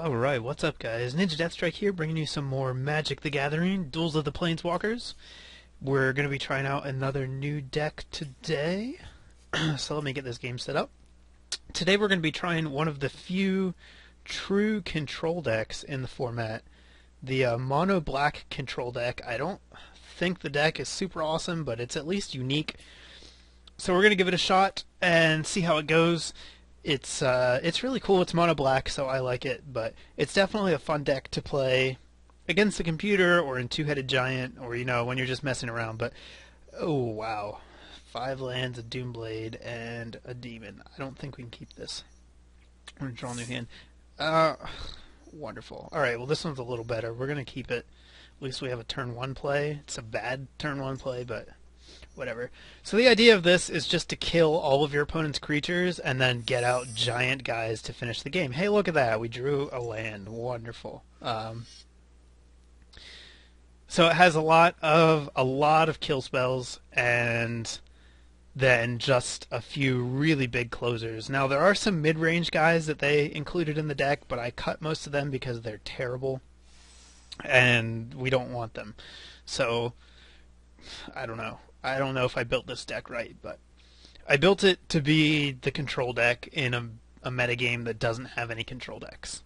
Alright, what's up guys? NinjaDeathStrike here, bringing you some more Magic the Gathering, Duels of the Planeswalkers. We're going to be trying out another new deck today, so let me get this game set up. Today we're going to be trying one of the few true control decks in the format, the mono black control deck. I don't think the deck is super awesome, but it's at least unique. So we're going to give it a shot and see how it goes. It's really cool. It's mono black, so I like it, but it's definitely a fun deck to play against the computer or in Two-Headed Giant, or when you're just messing around. But oh wow, 5 lands, a Doomblade, and a Demon. I don't think we can keep this. I'm gonna draw a new hand. Wonderful. All right, well this one's a little better. We're gonna keep it. At least we have a turn 1 play. It's a bad turn 1 play, but whatever. So the idea of this is just to kill all of your opponent's creatures and then get out giant guys to finish the game. Hey, look at that. We drew a land. Wonderful. So it has a lot of kill spells and then just a few really big closers. Now there are some mid-range guys that they included in the deck, but I cut most of them because they're terrible and we don't want them. So I don't know. I don't know if I built this deck right, but I built it to be the control deck in a metagame that doesn't have any control decks,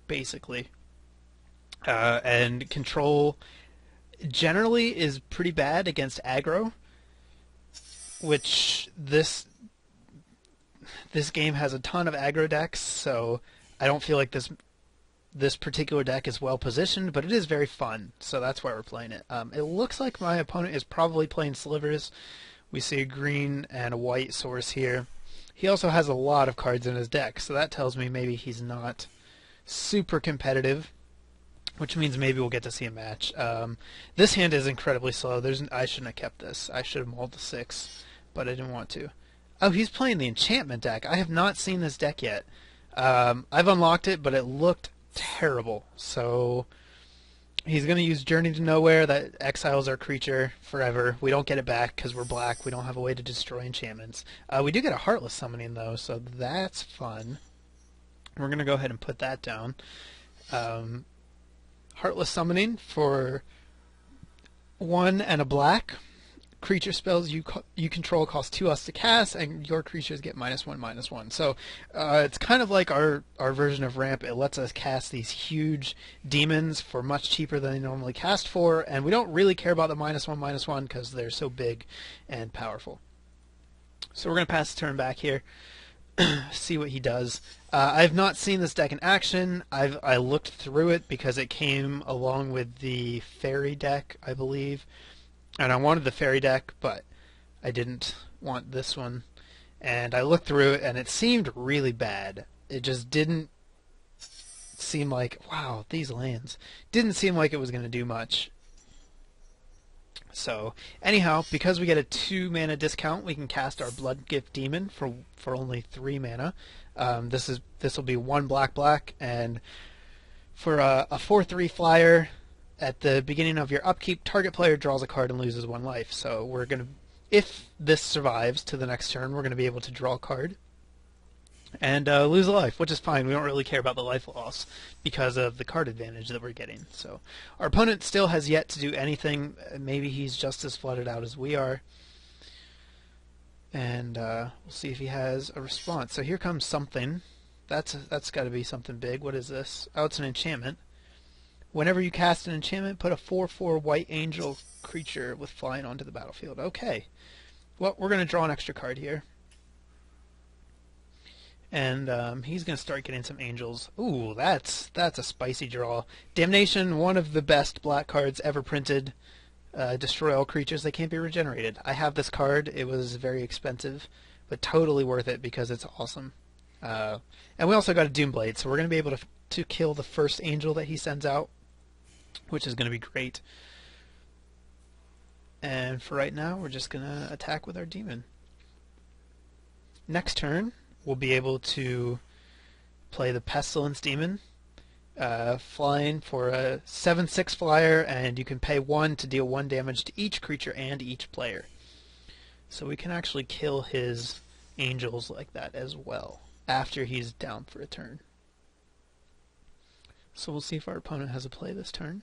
basically. And control generally is pretty bad against aggro, which this game has a ton of aggro decks, so I don't feel like this particular deck is well positioned, but it is very fun, so that's why we're playing it. It looks like my opponent is probably playing Slivers. We see a green and a white source here. He also has a lot of cards in his deck, so that tells me maybe he's not super competitive, which means maybe we'll get to see a match. This hand is incredibly slow. I shouldn't have kept this. I should have mauled to 6, but I didn't want to. Oh, he's playing the enchantment deck. I have not seen this deck yet. I've unlocked it, but it looked terrible. So he's going to use Journey to Nowhere that exiles our creature forever. We don't get it back because we're black. We don't have a way to destroy enchantments. We do get a Heartless Summoning though, so that's fun. We're going to go ahead and put that down. Heartless Summoning for 1 and a black. Creature spells you control cost 2 us to cast, and your creatures get -1/-1. So it's kind of like our version of Ramp. It lets us cast these huge demons for much cheaper than they normally cast for, and we don't really care about the -1/-1 because they're so big and powerful. So we're going to pass the turn back here, see what he does. I've not seen this deck in action. I looked through it because it came along with the Fairy deck, I believe. And I wanted the Fairy deck, but I didn't want this one. And I looked through it, and it seemed really bad. It just didn't seem like, wow, these lands. Didn't seem like it was going to do much. So, anyhow, because we get a 2 mana discount, we can cast our Bloodgift Demon for only 3 mana. This will be 1 black, and for a 4/3 flyer, at the beginning of your upkeep, target player draws a card and loses 1 life. So we're going to, if this survives to the next turn, we're going to be able to draw a card and lose a life, which is fine. We don't really care about the life loss because of the card advantage that we're getting. So our opponent still has yet to do anything. Maybe he's just as flooded out as we are. And we'll see if he has a response. So here comes something. That's got to be something big. What is this? Oh, it's an enchantment. Whenever you cast an enchantment, put a 4/4 white angel creature with flying onto the battlefield. Okay. Well, we're going to draw an extra card here. And he's going to start getting some angels. Ooh, that's a spicy draw. Damnation, one of the best black cards ever printed. Destroy all creatures that can't be regenerated. I have this card. It was very expensive, but totally worth it because it's awesome. And we also got a Doomblade, so we're going to be able to kill the first angel that he sends out, which is going to be great. And for right now, we're just going to attack with our demon. Next turn, we'll be able to play the Pestilence Demon, flying for a 7/6 flyer, and you can pay 1 to deal 1 damage to each creature and each player. So we can actually kill his angels like that as well, after he's down for a turn. So we'll see if our opponent has a play this turn.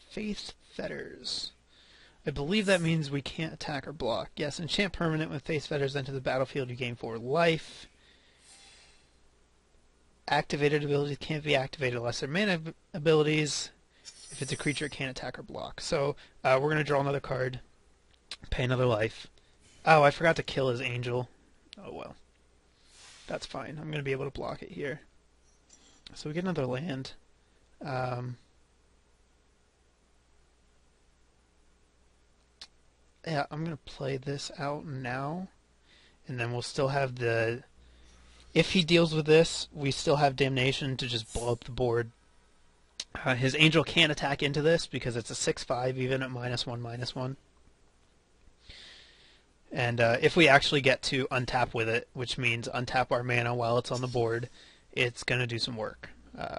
Faith Fetters. I believe that means we can't attack or block. Yes, enchant permanent with Faith Fetters enter the battlefield, you gain 4 life. Activated abilities can't be activated unless they're mana abilities. If it's a creature, it can't attack or block. So we're going to draw another card, pay another life. Oh, I forgot to kill his angel. Oh well. That's fine. I'm going to be able to block it here. So we get another land. Yeah, I'm going to play this out now. And then we'll still have the... If he deals with this, we still have Damnation to just blow up the board. His angel can't attack into this because it's a 6/5 even at -1/-1. And if we actually get to untap with it, which means untap our mana while it's on the board, it's going to do some work.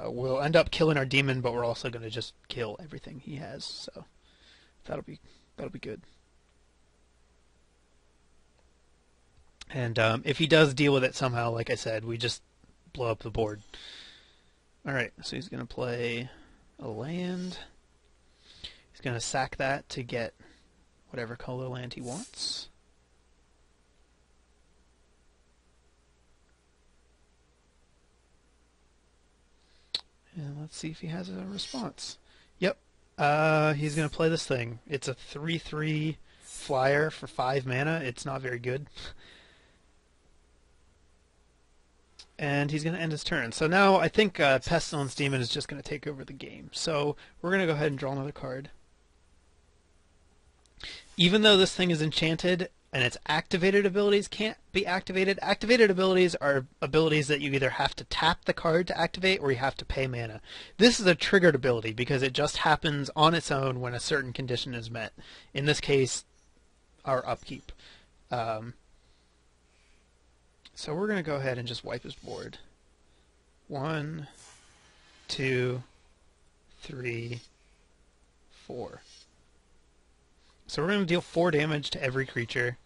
We'll end up killing our demon, but we're also going to just kill everything he has. So that'll be good. And if he does deal with it somehow, like I said, we just blow up the board. Alright, so he's going to play a land. He's going to sack that to get whatever color land he wants. And let's see if he has a response. Yep, he's going to play this thing. It's a 3/3 flyer for 5 mana. It's not very good. And he's going to end his turn. So now I think Pestilence Demon is just going to take over the game. So we're going to go ahead and draw another card. Even though this thing is enchanted and its activated abilities can't be activated, activated abilities are abilities that you either have to tap the card to activate or you have to pay mana. This is a triggered ability because it just happens on its own when a certain condition is met. In this case, our upkeep. So we're going to go ahead and just wipe his board. 1, 2, 3, 4. So we're going to deal 4 damage to every creature.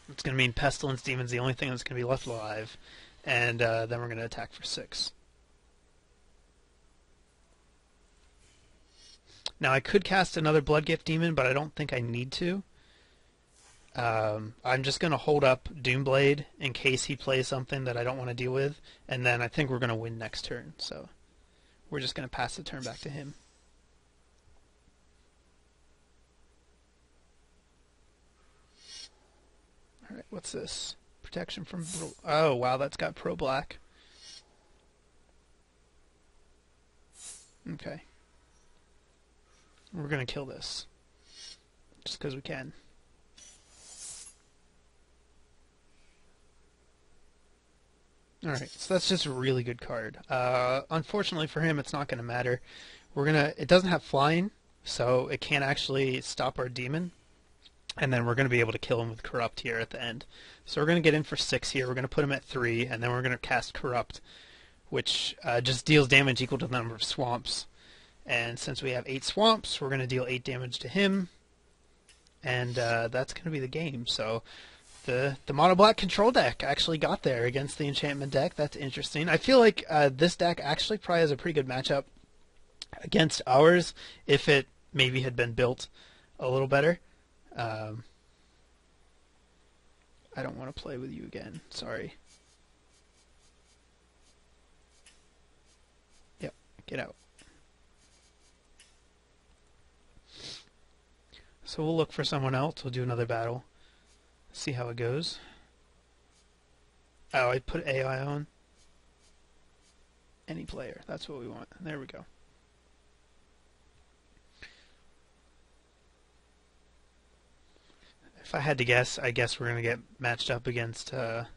It's going to mean Pestilence Demon's the only thing that's going to be left alive. And then we're going to attack for 6. Now I could cast another Bloodgift Demon, but I don't think I need to. I'm just going to hold up Doomblade in case he plays something that I don't want to deal with, and then I think we're going to win next turn, so we're just going to pass the turn back to him. Alright, what's this? Protection from... Oh, wow, that's got Pro Black. Okay. We're going to kill this. Just because we can. Alright, so that's just a really good card. Unfortunately for him, it's not going to matter. It doesn't have flying, so it can't actually stop our demon. And then we're going to be able to kill him with Corrupt here at the end. So we're going to get in for 6 here. We're going to put him at 3, and then we're going to cast Corrupt, which just deals damage equal to the number of swamps. And since we have 8 swamps, we're going to deal 8 damage to him. And that's going to be the game. So... The mono black control deck actually got there against the enchantment deck. That's interesting. I feel like this deck actually probably has a pretty good matchup against ours if it maybe had been built a little better. I don't want to play with you again. Sorry. Yep, get out. So we'll look for someone else. We'll do another battle. See how it goes. Oh, I put AI on. Any player. That's what we want. There we go. If I had to guess, I guess we're going to get matched up against the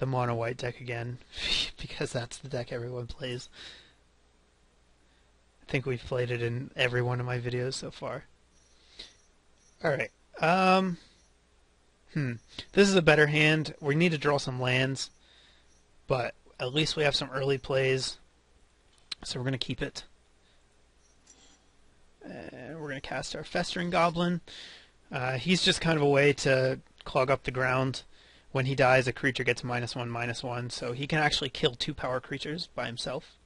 mono white deck again because that's the deck everyone plays. I think we've played it in every one of my videos so far. Alright. This is a better hand. We need to draw some lands, but at least we have some early plays, so we're going to keep it. And we're going to cast our Festering Goblin. He's just kind of a way to clog up the ground. When he dies, a creature gets -1/-1, so he can actually kill 2 power creatures by himself,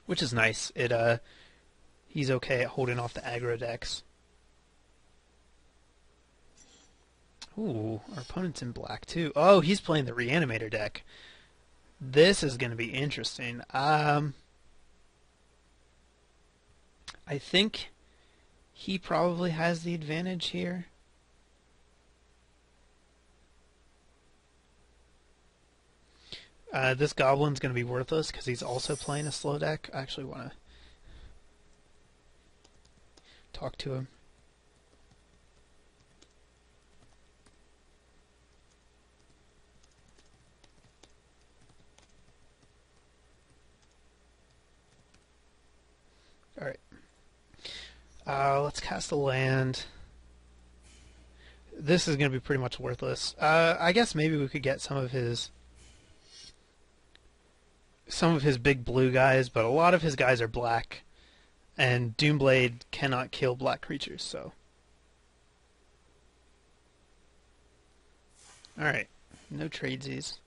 which is nice. He's okay at holding off the aggro decks. Ooh, our opponent's in black too. Oh, he's playing the Reanimator deck. This is going to be interesting. I think he probably has the advantage here. This Goblin's going to be worthless because he's also playing a slow deck. I actually want to talk to him. Alright. Let's cast a land. This is going to be pretty much worthless. I guess maybe we could get some of his big blue guys, but a lot of his guys are black, and Doomblade cannot kill black creatures, so. Alright, no tradesies.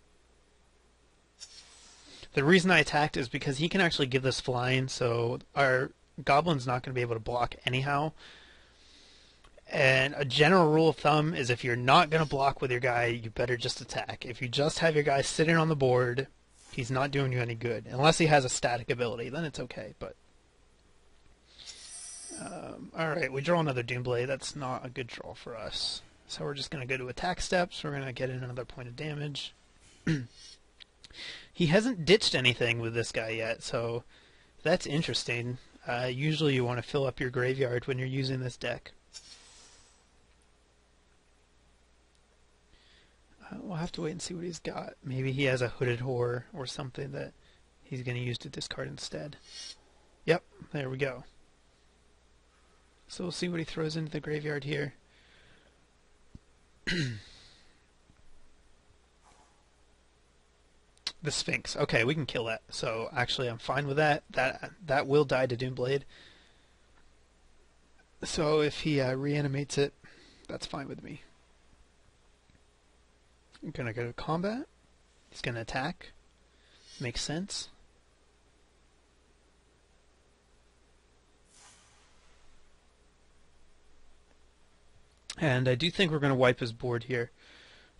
The reason I attacked is because he can actually give this flying, so our Goblin's not going to be able to block anyhow. And a general rule of thumb is if you're not going to block with your guy, you better just attack. If you just have your guy sitting on the board, he's not doing you any good. Unless he has a static ability, then it's okay. But alright, we draw another Doomblade. That's not a good draw for us. So we're just going to go to attack steps. We're going to get in another point of damage. He hasn't ditched anything with this guy yet, so that's interesting. Usually you want to fill up your graveyard when you're using this deck. We'll have to wait and see what he's got. Maybe he has a Hooded Horror or something that he's going to use to discard instead. Yep, there we go. So we'll see what he throws into the graveyard here. The Sphinx. Okay, we can kill that. So actually I'm fine with that. That will die to Doomblade. So if he reanimates it, that's fine with me. I'm going to go to combat. He's going to attack. Makes sense. And I do think we're going to wipe his board here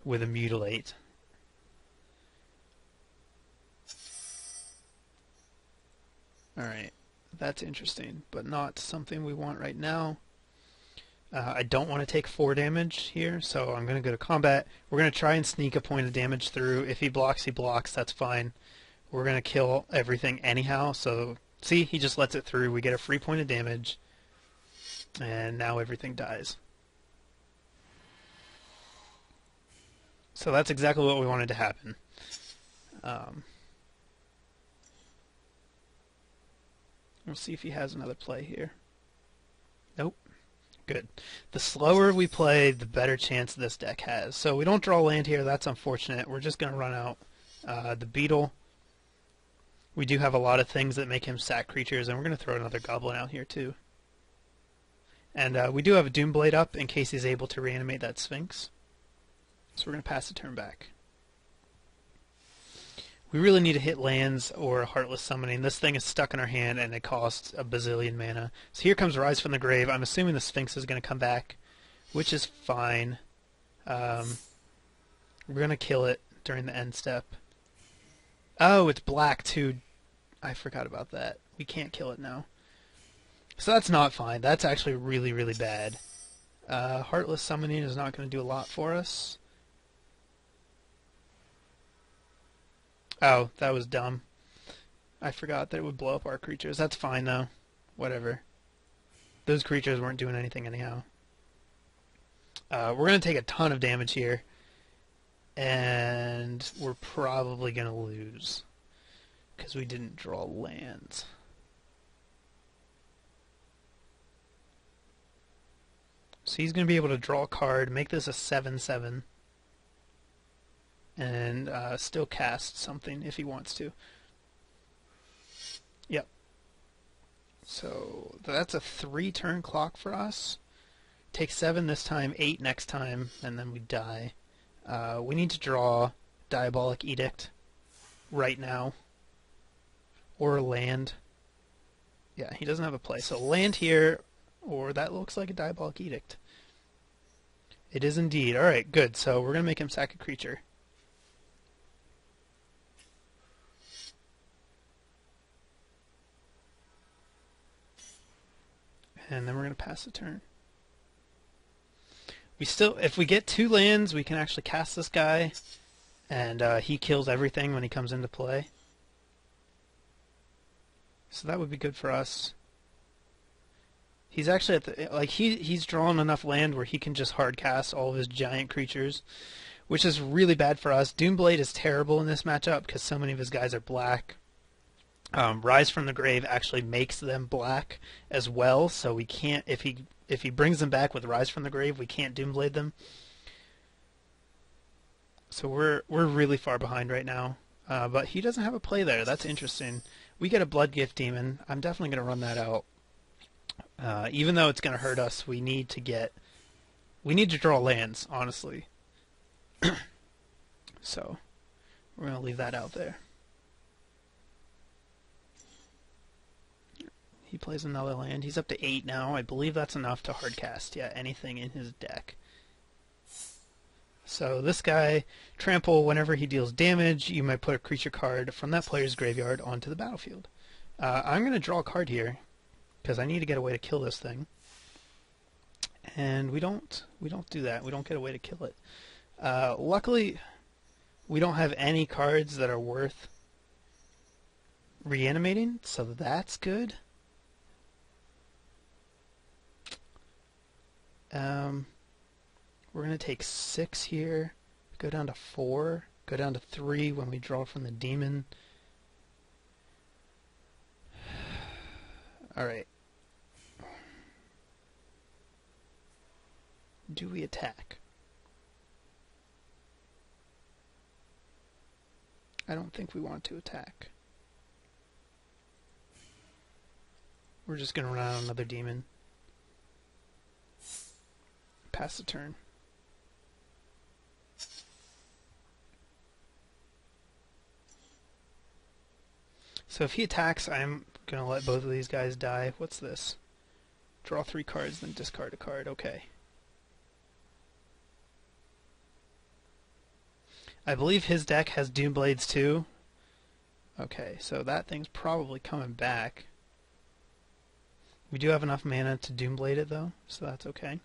with a Mutilate. Alright, that's interesting, but not something we want right now. I don't want to take 4 damage here, so I'm going to go to combat. We're going to try and sneak a point of damage through. If he blocks, that's fine. We're going to kill everything anyhow, so see, he just lets it through. We get a free point of damage, and now everything dies. So that's exactly what we wanted to happen. We'll see if he has another play here. Nope. Good. The slower we play, the better chance this deck has. So we don't draw land here. That's unfortunate. We're just going to run out the Beetle. We do have a lot of things that make him sack creatures, and we're going to throw another Goblin out here too. And we do have a Doomblade up in case he's able to reanimate that Sphinx. So we're going to pass the turn back. We really need to hit lands or Heartless Summoning. This thing is stuck in our hand and it costs a bazillion mana. So here comes Rise from the Grave. I'm assuming the Sphinx is going to come back, which is fine. We're going to kill it during the end step. Oh, it's black too. I forgot about that. We can't kill it now. So that's not fine. That's actually really, really bad. Heartless Summoning is not going to do a lot for us. Oh, that was dumb. I forgot that it would blow up our creatures. That's fine, though. Whatever. Those creatures weren't doing anything anyhow. We're going to take a ton of damage here. And we're probably going to lose. Because we didn't draw lands. So he's going to be able to draw a card, make this a 7/7. And still cast something if he wants to. Yep. So that's a 3-turn clock for us. Take 7 this time, 8 next time, and then we die. We need to draw Diabolic Edict right now. Or land. Yeah, he doesn't have a play. So land here, or that looks like a Diabolic Edict. It is indeed. Alright, good. So we're going to make him sack a creature. And then we're going to pass the turn. We still, if we get 2 lands, we can actually cast this guy, and he kills everything when he comes into play. So that would be good for us. He's actually at the, like he's drawn enough land where he can just hard cast all of his giant creatures, which is really bad for us. Doomblade is terrible in this matchup because so many of his guys are black. Rise from the Grave actually makes them black as well, so we can't, if he brings them back with Rise from the Grave, we can't Doomblade them. So we're really far behind right now. But he doesn't have a play there. That's interesting. We get a Bloodgift Demon. I'm definitely going to run that out. Even though it's going to hurt us, we need to draw lands, honestly. So we're going to leave that out there. He plays another land. He's up to 8 now. I believe that's enough to hardcast, yeah, anything in his deck. So this guy, trample, whenever he deals damage, you might put a creature card from that player's graveyard onto the battlefield. I'm going to draw a card here, because I need to get a way to kill this thing. And we don't do that. We don't get a way to kill it. Luckily, we don't have any cards that are worth reanimating, so that's good. We're going to take 6 here, go down to 4, go down to 3 when we draw from the demon. Alright. Do we attack? I don't think we want to attack. We're just going to run out another demon. Pass the turn. So if he attacks, I'm going to let both of these guys die. What's this? Draw 3 cards, then discard a card. Okay. I believe his deck has Doomblades too. Okay, so that thing's probably coming back. We do have enough mana to Doomblade it though, so that's okay.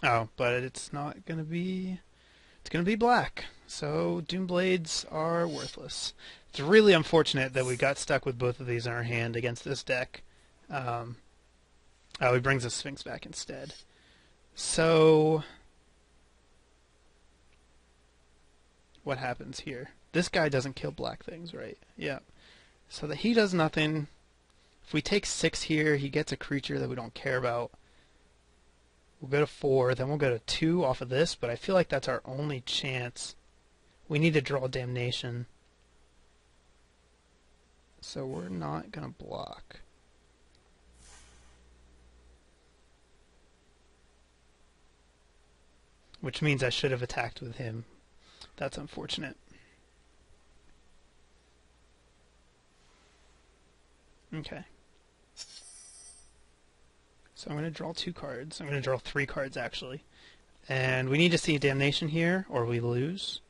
Oh, but it's not going to be... It's going to be black. So Doomblades are worthless. It's really unfortunate that we got stuck with both of these in our hand against this deck. Oh, he brings the Sphinx back instead. So what happens here? This guy doesn't kill black things, right? Yeah. So that he does nothing. If we take 6 here, he gets a creature that we don't care about. We'll go to 4, then we'll go to 2 off of this, but I feel like that's our only chance. We need to draw Damnation. So we're not going to block. Which means I should have attacked with him. That's unfortunate. Okay. So I'm going to draw 2 cards. I'm going to draw 3 cards, actually. And we need to see Damnation here, or we lose.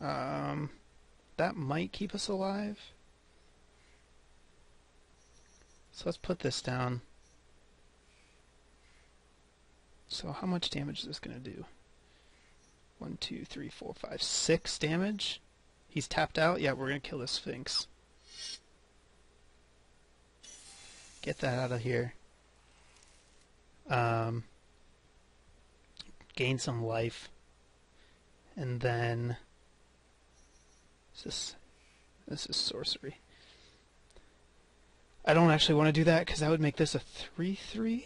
That might keep us alive. So let's put this down. So how much damage is this going to do? 1, 2, 3, 4, 5, 6 damage. He's tapped out. Yeah, we're going to kill this Sphinx. Get that out of here. Gain some life. And then... This is sorcery. I don't actually want to do that because that would make this a 3/3.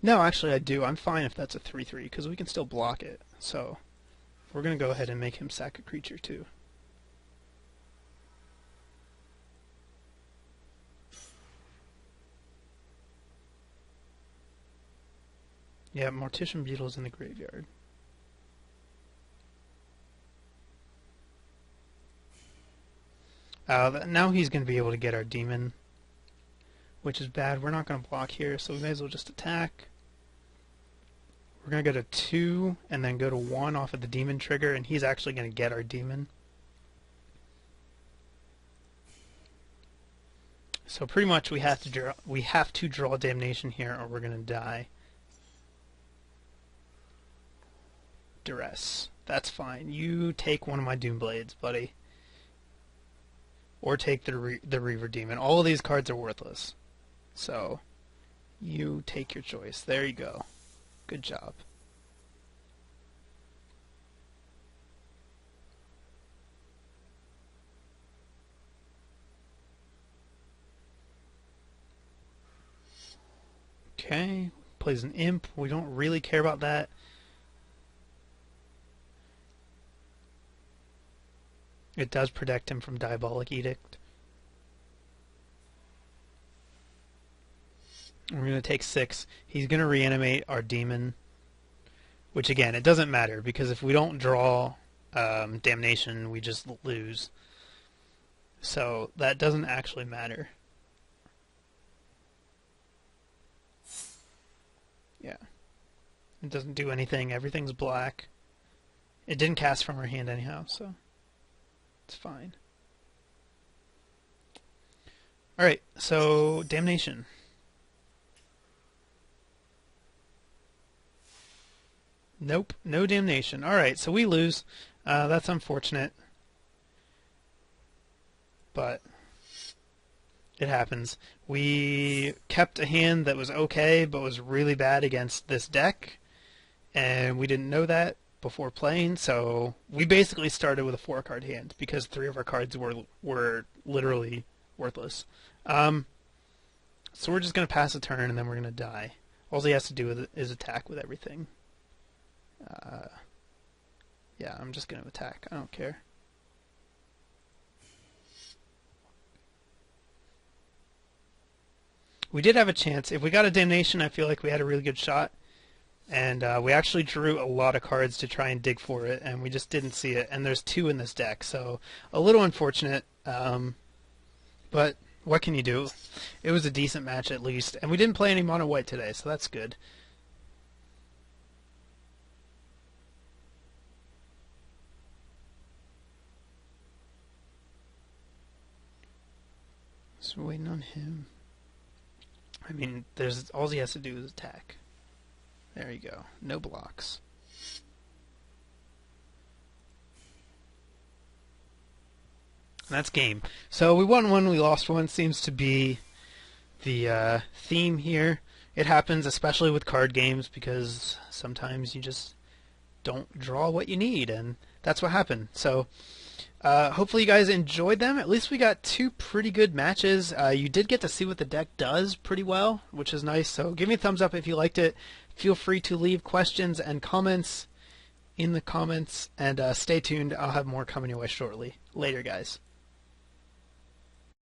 No, actually I do. I'm fine if that's a 3/3 because we can still block it. So we're going to go ahead and make him sack a creature too. Yeah, Mortician Beetle's in the graveyard. Now he's going to be able to get our demon, which is bad. We're not going to block here, so we may as well just attack. We're going to go to 2 and then go to 1 off of the demon trigger, and he's actually going to get our demon. So pretty much we have to draw Damnation here, or we're going to die. Duress. That's fine. You take one of my Doom Blades, buddy. Or take the Reaver Demon. All of these cards are worthless. So, you take your choice. There you go. Good job. Okay. Plays an Imp. We don't really care about that. It does protect him from Diabolic Edict. We're going to take 6. He's going to reanimate our demon. Which, again, it doesn't matter, because if we don't draw Damnation, we just lose. So, that doesn't actually matter. Yeah. It doesn't do anything. Everything's black. It didn't cast from our hand anyhow, so it's fine. Alright, so Damnation. Nope, no Damnation. Alright, so we lose. That's unfortunate. But it happens. We kept a hand that was okay, but was really bad against this deck. And we didn't know that before playing, so we basically started with a 4-card hand because 3 of our cards were literally worthless. So we're just going to pass a turn and then we're going to die. All he has to do is attack with everything. Yeah, I'm just going to attack. I don't care. We did have a chance. If we got a Damnation, I feel like we had a really good shot. And we actually drew a lot of cards to try and dig for it, and we just didn't see it. And there's 2 in this deck, so a little unfortunate. But what can you do? It was a decent match at least. And we didn't play any mono white today, so that's good. So we're waiting on him. I mean, all he has to do is attack. There you go. No blocks. And that's game. So we won one, we lost one. Seems to be the theme here. It happens especially with card games because sometimes you just don't draw what you need, and that's what happened. So hopefully you guys enjoyed them. At least we got 2 pretty good matches. You did get to see what the deck does pretty well, which is nice. So give me a thumbs up if you liked it. Feel free to leave questions and comments in the comments, and stay tuned. I'll have more coming your way shortly. Later, guys.